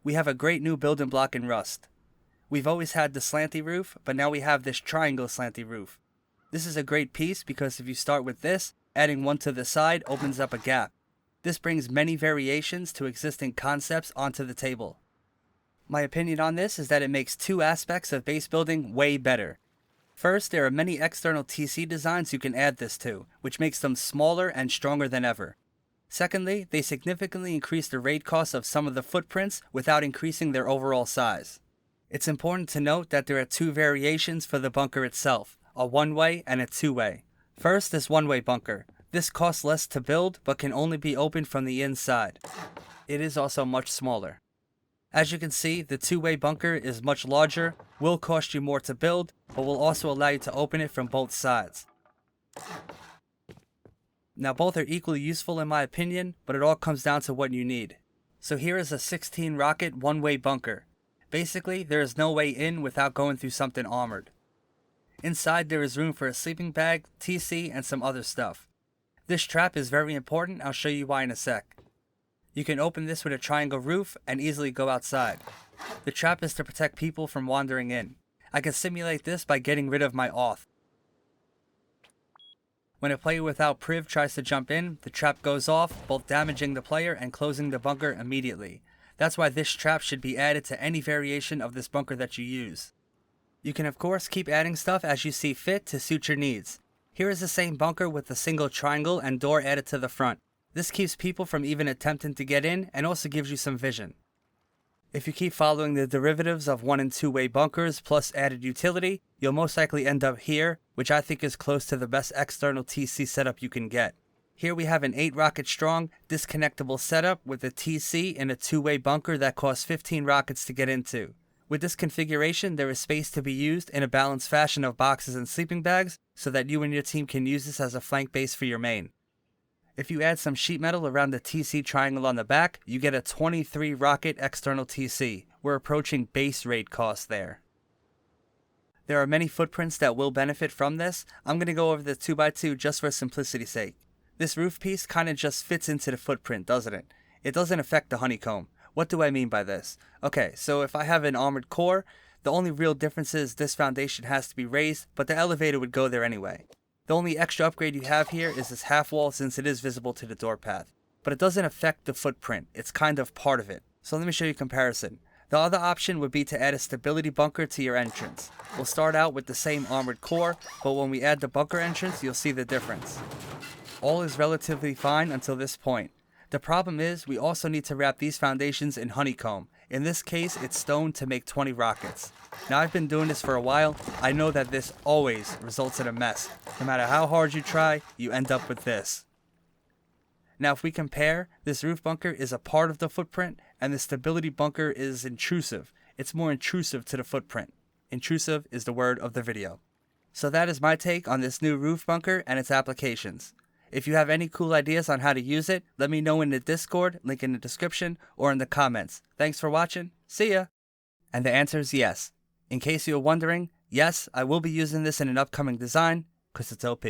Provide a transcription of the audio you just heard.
We have a great new building block in Rust. We've always had the slanty roof, but now we have this triangle slanty roof. This is a great piece because if you start with this, adding one to the side opens up a gap. This brings many variations to existing concepts onto the table. My opinion on this is that it makes two aspects of base building way better. First, there are many external TC designs you can add this to, which makes them smaller and stronger than ever. Secondly, they significantly increase the raid cost of some of the footprints without increasing their overall size. It's important to note that there are two variations for the bunker itself, a one-way and a two-way. First, this one-way bunker. This costs less to build, but can only be opened from the inside. It is also much smaller. As you can see, the two-way bunker is much larger, will cost you more to build, but will also allow you to open it from both sides. Now both are equally useful in my opinion, but it all comes down to what you need. So here is a 16 rocket one-way bunker. Basically, there is no way in without going through something armored. Inside there is room for a sleeping bag, TC, and some other stuff. This trap is very important, I'll show you why in a sec. You can open this with a triangle roof and easily go outside. The trap is to protect people from wandering in. I can simulate this by getting rid of my auth. When a player without priv tries to jump in, the trap goes off, both damaging the player and closing the bunker immediately. That's why this trap should be added to any variation of this bunker that you use. You can of course keep adding stuff as you see fit to suit your needs. Here is the same bunker with a single triangle and door added to the front. This keeps people from even attempting to get in and also gives you some vision. If you keep following the derivatives of one and two-way bunkers plus added utility, you'll most likely end up here, which I think is close to the best external TC setup you can get. Here we have an 8 rocket strong, disconnectable setup with a TC in a two-way bunker that costs 15 rockets to get into. With this configuration, there is space to be used in a balanced fashion of boxes and sleeping bags so that you and your team can use this as a flank base for your main. If you add some sheet metal around the TC triangle on the back, you get a 23 rocket external TC. We're approaching base raid costs there. There are many footprints that will benefit from this. I'm going to go over the 2x2 just for simplicity's sake. This roof piece kind of just fits into the footprint, doesn't it? It doesn't affect the honeycomb. What do I mean by this? Okay, so if I have an armored core, the only real difference is this foundation has to be raised, but the elevator would go there anyway. The only extra upgrade you have here is this half wall since it is visible to the door path. But it doesn't affect the footprint, it's kind of part of it. So let me show you a comparison. The other option would be to add a stability bunker to your entrance. We'll start out with the same armored core, but when we add the bunker entrance, you'll see the difference. All is relatively fine until this point. The problem is, we also need to wrap these foundations in honeycomb. In this case, it's stone to make 20 rockets. Now I've been doing this for a while, I know that this always results in a mess. No matter how hard you try, you end up with this. Now if we compare, this roof bunker is a part of the footprint, and the stability bunker is intrusive. It's more intrusive to the footprint. Intrusive is the word of the video. So that is my take on this new roof bunker and its applications. If you have any cool ideas on how to use it, let me know in the Discord, link in the description, or in the comments. Thanks for watching, see ya! And the answer is yes. In case you were wondering, yes, I will be using this in an upcoming design, cause it's OP.